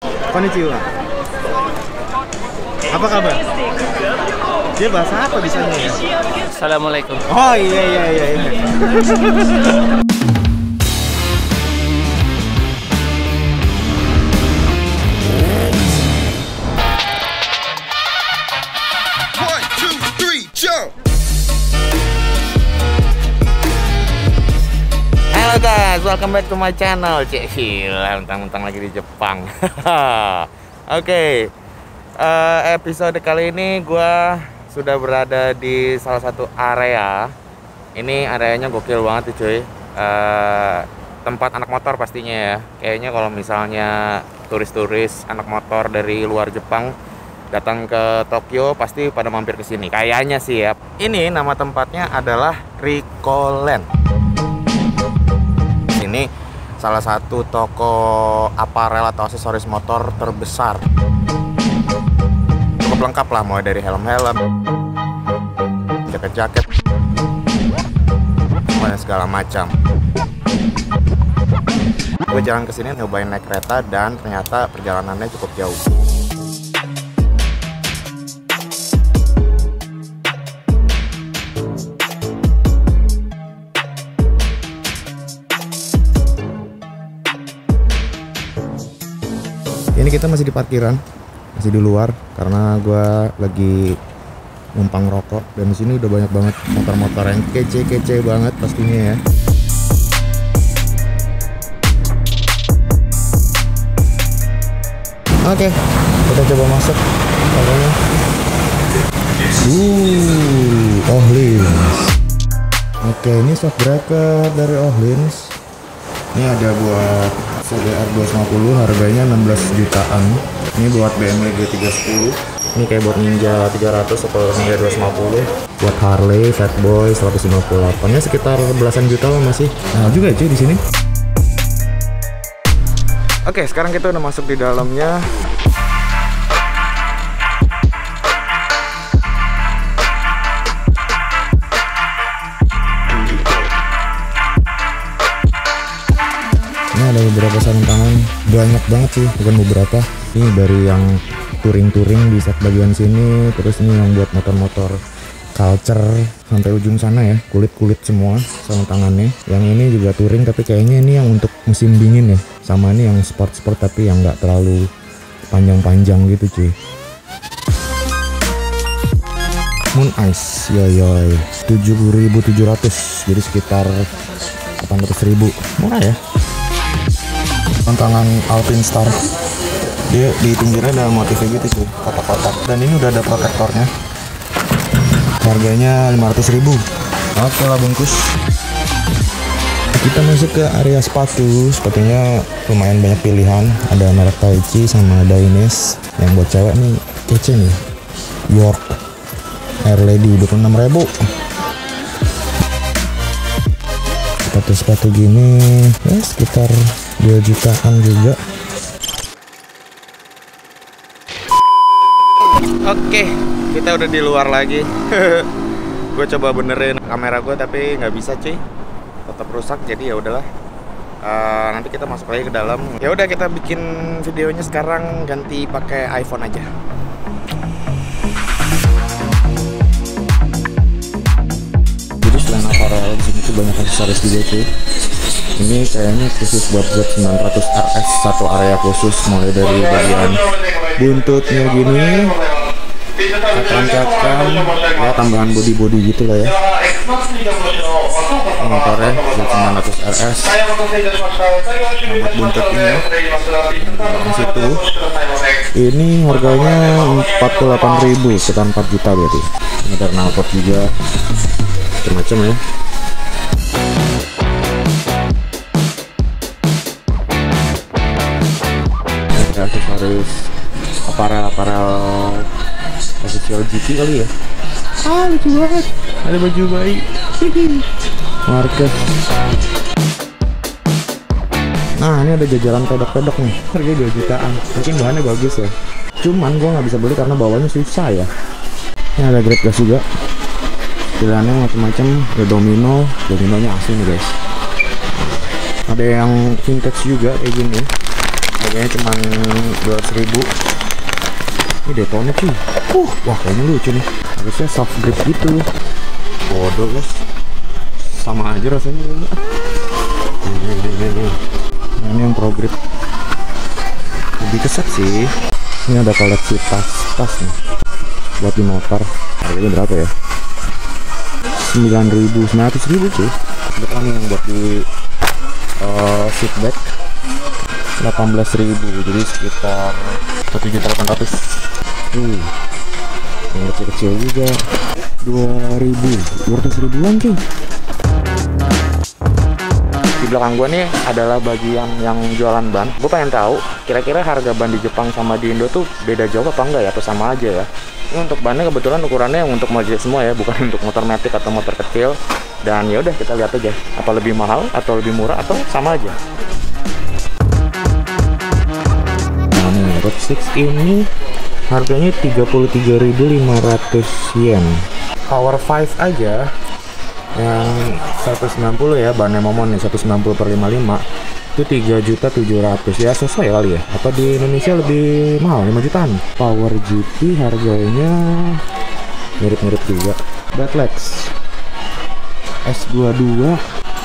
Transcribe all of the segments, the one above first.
Konnichiwa. Apa kabar? Dia bahasa apa bisanya ya? Assalamualaikum. Oh iya. Halo guys, welcome back to my channel. Cek gila, mentang-mentang lagi di Jepang. Oke, episode kali ini gua sudah berada di salah satu area. Ini areanya gokil banget tuh cuy. Tempat anak motor pastinya ya. Kayaknya kalau misalnya turis-turis anak motor dari luar Jepang datang ke Tokyo pasti pada mampir ke sini. Kayaknya sih ya. Ini nama tempatnya adalah Ricohland. Ini salah satu toko aparel atau aksesoris motor terbesar. Cukup lengkap lah, mulai dari helm-helm, jaket-jaket, semuanya segala macam. Gue jalan kesini nyobain naik kereta dan ternyata perjalanannya cukup jauh. Ini kita masih di parkiran, masih di luar karena gue lagi numpang rokok, dan di sini udah banyak banget motor-motor yang kece-kece banget pastinya ya. Oke, kita coba masuk. Ohlins. Oke, ini shock breaker dari Ohlins. Ini ada buat CBR 250, harganya 16 jutaan. Ini buat BMW G310. Ini kayak buat Ninja 300 atau Ninja 250. Buat Harley, Fatboy 158. Ya sekitar belasan juta lah masih. Nah juga cuy di sini. Oke, sekarang kita udah masuk di dalamnya. Ini ada beberapa sarung tangan, banyak banget sih, bukan beberapa. Ini dari yang touring-touring di set bagian sini, terus ini yang buat motor-motor culture sampai ujung sana ya, kulit-kulit semua sarung tangannya. Yang ini juga touring tapi kayaknya ini yang untuk musim dingin ya. Sama ini yang sport-sport tapi yang nggak terlalu panjang-panjang gitu cuy. Moon Ice, yoyoy, 7.700, jadi sekitar 800.000, murah ya. Tangan Alpine Star, dia di pinggirnya ada motifnya gitu tuh, kotak-kotak, dan ini udah ada protektornya. Harganya 500.000. Oke lah bungkus. Kita masuk ke area sepatu. Sepatunya lumayan banyak pilihan, ada merek Taichi sama Daines. Yang buat cewek nih kece nih, York Air Lady 26.000. Sepatu-sepatu gini ya sekitar 2 jutaan juga. Oke, kita udah di luar lagi. Gue coba benerin kamera gue tapi nggak bisa cuy, tetap rusak. Jadi ya udahlah, nanti kita masuk lagi ke dalam. Ya udah, kita bikin videonya sekarang ganti pakai iPhone aja. Jadi selain aparel di sini tuh banyak aksesoris juga cuy. Ini kayaknya khusus buat Z900 RS, satu area khusus, mulai dari bagian buntutnya gini, cakram-cakram, ya tambahan body-body gitu lah ya. Motornya Z900 RS, buat buntutnya di situ. Ini harganya 48.000, sekitar 4 juta berarti. Ini ada knalpot juga, macam-macam ya. Aksesoris aparel official GT kali ya. Lucu banget, ada baju bayi. Market. Nah ini ada jajaran pedok-pedok nih, harganya 2 jutaan. Mungkin bahannya bagus ya, cuman gua nggak bisa beli karena bawahnya susah ya. Ini ada grab gas juga, pilihannya macam-macam. Ada dominonya asli nih guys. Ada yang vintage juga kayak gini, harganya cuma 200.000. Ini Daytona cuy. Wah kayaknya lucu nih. Harusnya soft grip gitu. Bodoh guys. Sama aja rasanya. Nah, ini yang pro grip. Lebih keset sih. Ini ada koleksi tas nih. Buat di motor. Harganya berapa ya? 9.000 cuy. Depan yang buat di seat back 18.000, jadi sekitar 1.800.000. Yang kecil-kecil juga 200.000-an cuy. Di belakang gua nih adalah bagian yang jualan ban. Gue pengen tahu kira-kira harga ban di Jepang sama di Indo tuh beda jauh apa enggak ya, atau sama aja ya. Ini untuk bannya kebetulan ukurannya yang untuk Mojek semua ya, bukan untuk motor matic atau motor kecil. Dan ya udah kita lihat aja apa lebih mahal atau lebih murah atau sama aja. Nah nih, Road 6 ini harganya 33.500 yen. Power 5 aja yang 190 ya, bannya Momon nih 190/55 itu 3.700.000 ya, sesuai kali ya. Apa di Indonesia lebih mahal 5 jutaan. Power GP harganya mirip-mirip juga. Batlex S22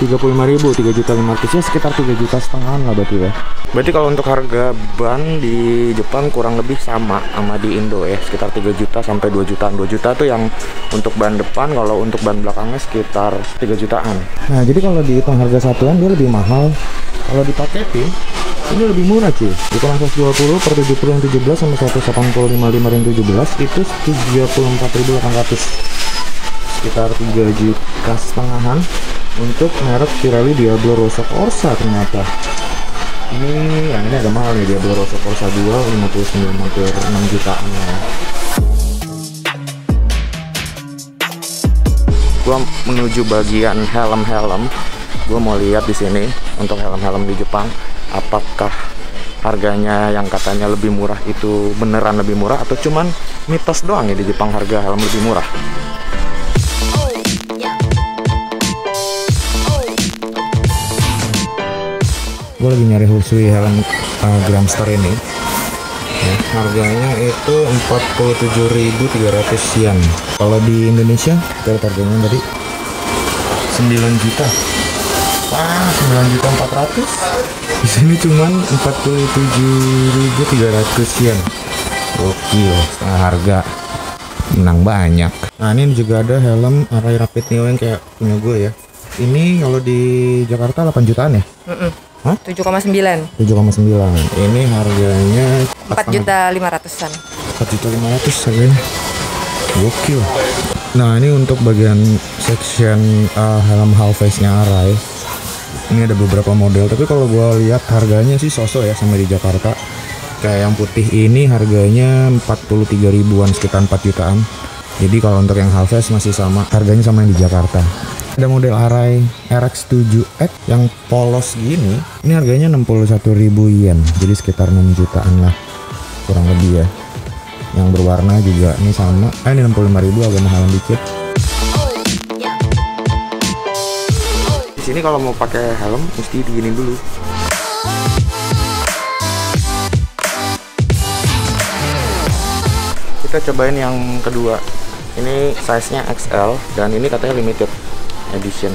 35.000, 3.500.000 ya, sekitar 3,5 juta lah berarti ya. Berarti kalau untuk harga ban di Jepang kurang lebih sama di Indo ya, sekitar 3 juta sampai 2 jutaan. 2 juta tuh yang untuk ban depan, kalau untuk ban belakangnya sekitar 3 jutaan. Nah, jadi kalau dihitung harga satuan dia lebih mahal. Kalau dipaketin ini lebih murah cuy. Dikurang 120 per 70 yang 17 sama 185 yang 17 itu 34.800. Sekitar 3,5 juta untuk merek Pirelli Diablo Rosso Corsa ternyata. Ini agak mahal nih, Diablo Rosso Corsa 2 59 hampir 6 jutaan ya. Gua menuju bagian helm-helm. Gua mau lihat di sini untuk helm-helm di Jepang apakah harganya yang katanya lebih murah itu beneran lebih murah atau cuman mitos doang ya di Jepang harga helm lebih murah. Gue lagi nyari Husui helm Gramster ini ya, harganya itu 47.300 yen. Kalau di Indonesia kita harganya tadi 9 juta. Wah, 9.400.000. Di sini cuman 47.300 yen. Gokil, setengah harga. Menang banyak. Nah, ini juga ada helm Arai Rapid Neo yang kayak punya gue ya. Ini kalau di Jakarta 8 jutaan ya? 7,9. Ini harganya 4.500.000-an. 4.500.000 harganya. Gokil. Nah, ini untuk bagian section helm half face nya Arai. Ini ada beberapa model, tapi kalau gua lihat harganya sih sosok ya sama di Jakarta. Kayak yang putih ini harganya 43.000-an, sekitar 4 jutaan. Jadi kalau untuk yang half face masih sama, harganya sama yang di Jakarta. Ada model Arai RX7X yang polos gini, ini harganya 61.000 yen, jadi sekitar 6 jutaan lah kurang lebih ya. Yang berwarna juga ini sama, ini 65.000, agak mahalan dikit. Di sini kalau mau pakai helm mesti diginin dulu. Kita cobain yang kedua. Ini size-nya XL dan ini katanya limited edition.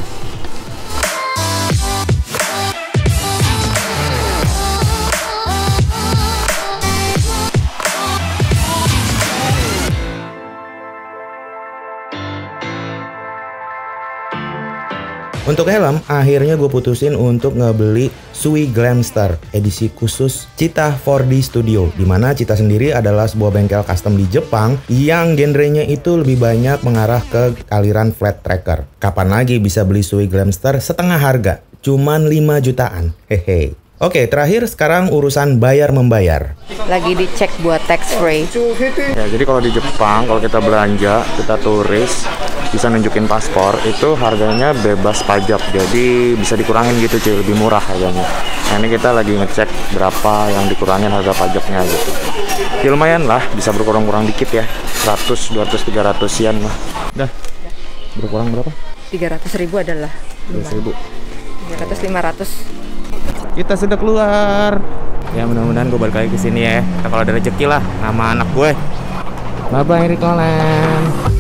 Untuk helm, akhirnya gue putusin untuk ngebeli Sui Glamster edisi khusus Cheetah 4D Studio, dimana Cheetah sendiri adalah sebuah bengkel custom di Jepang yang genrenya itu lebih banyak mengarah ke aliran flat tracker. Kapan lagi bisa beli Sui Glamster setengah harga? Cuman 5 jutaan. Hehe. Oke, terakhir sekarang urusan bayar-membayar. Lagi dicek buat tax free. Ya, jadi kalau di Jepang, kalau kita belanja, kita turis, bisa nunjukin paspor, itu harganya bebas pajak. Jadi bisa dikurangin gitu cuy, lebih murah harganya. Nah, ini kita lagi ngecek berapa yang dikurangin harga pajaknya gitu. Ya lumayan lah, bisa berkurang-kurang dikit ya. 100, 200, 300 yen lah. Dah, berkurang berapa? 300.000 adalah 300.000. 300, 500. Kita sudah keluar. Ya mudah-mudahan gue balik lagi ke sini ya. Kita kalau ada rezeki lah sama anak gue. Bye bye Rikolen.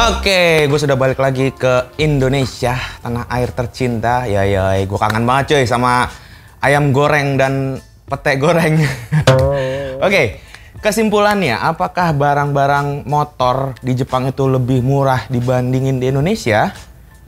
Oke, gue sudah balik lagi ke Indonesia, tanah air tercinta. Ya, gue kangen banget cuy sama ayam goreng dan pete goreng. Oke, kesimpulannya, apakah barang-barang motor di Jepang itu lebih murah dibandingin di Indonesia?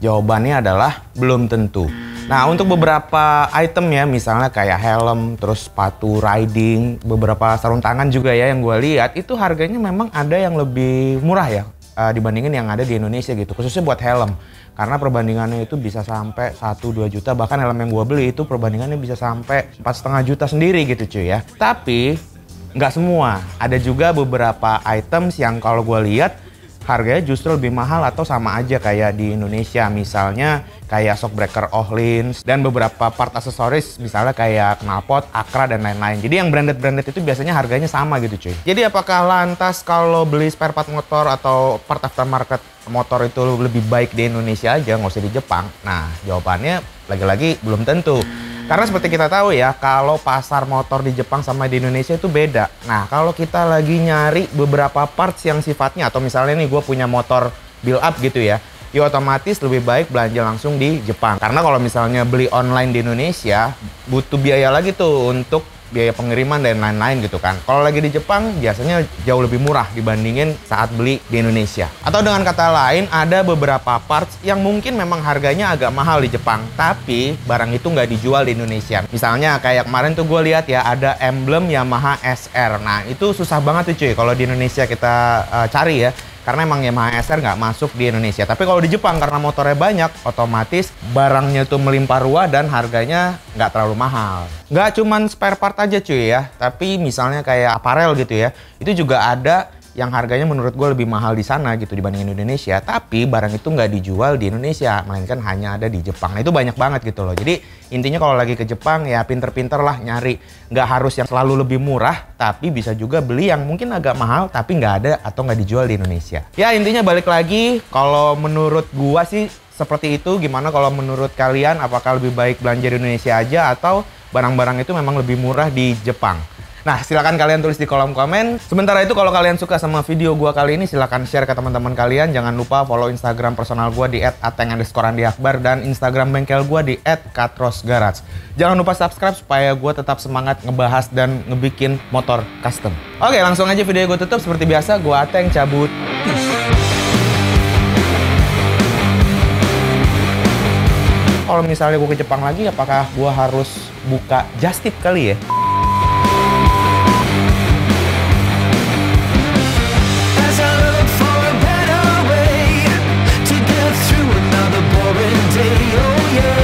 Jawabannya adalah belum tentu. Nah, untuk beberapa item ya, misalnya kayak helm, terus sepatu riding, beberapa sarung tangan juga ya yang gue lihat, itu harganya memang ada yang lebih murah ya. Dibandingin yang ada di Indonesia gitu, khususnya buat helm, karena perbandingannya itu bisa sampai 1-2 juta, bahkan helm yang gua beli itu perbandingannya bisa sampai 4,5 juta sendiri gitu cuy ya. Tapi nggak semua, ada juga beberapa items yang kalau gua lihat harganya justru lebih mahal atau sama aja kayak di Indonesia, misalnya kayak shockbreaker Ohlins dan beberapa part aksesoris misalnya kayak knalpot, Akra dan lain-lain. Jadi yang branded itu biasanya harganya sama gitu cuy. Jadi apakah lantas kalau beli spare part motor atau part aftermarket motor itu lebih baik di Indonesia aja, nggak usah di Jepang? Nah jawabannya lagi-lagi belum tentu. Karena seperti kita tahu ya, kalau pasar motor di Jepang sama di Indonesia itu beda. Nah, kalau kita lagi nyari beberapa parts yang sifatnya, atau misalnya nih gue punya motor build up gitu ya, ya otomatis lebih baik belanja langsung di Jepang. Karena kalau misalnya beli online di Indonesia, butuh biaya lagi tuh untuk biaya pengiriman dan lain-lain gitu kan. Kalau lagi di Jepang biasanya jauh lebih murah dibandingin saat beli di Indonesia. Atau dengan kata lain, ada beberapa parts yang mungkin memang harganya agak mahal di Jepang, tapi barang itu nggak dijual di Indonesia. Misalnya kayak kemarin tuh gue lihat ya, ada emblem Yamaha SR. Nah itu susah banget tuh cuy kalau di Indonesia kita cari ya. Karena emang Yamaha SR nggak masuk di Indonesia. Tapi kalau di Jepang karena motornya banyak, otomatis barangnya tuh melimpah ruah dan harganya nggak terlalu mahal. Nggak cuman spare part aja cuy ya, tapi misalnya kayak aparel gitu ya, itu juga ada yang harganya menurut gue lebih mahal di sana gitu dibandingin Indonesia. Tapi barang itu nggak dijual di Indonesia, melainkan hanya ada di Jepang. Nah itu banyak banget gitu loh. Jadi intinya kalau lagi ke Jepang ya pinter-pinter lah nyari. Nggak harus yang selalu lebih murah, tapi bisa juga beli yang mungkin agak mahal tapi nggak ada atau nggak dijual di Indonesia. Ya intinya balik lagi, kalau menurut gua sih seperti itu. Gimana kalau menurut kalian, apakah lebih baik belanja di Indonesia aja atau barang-barang itu memang lebih murah di Jepang? Nah, silakan kalian tulis di kolom komen. Sementara itu, kalau kalian suka sama video gua kali ini, silakan share ke teman-teman kalian. Jangan lupa follow Instagram personal gua di @ateng_andiakbar dan Instagram bengkel gua di @katrosgarage. Jangan lupa subscribe supaya gua tetap semangat ngebahas dan ngebikin motor custom. Oke, langsung aja video gua tutup. Seperti biasa, gua Ateng cabut. Kalau misalnya gua ke Jepang lagi, apakah gua harus buka just tip kali ya?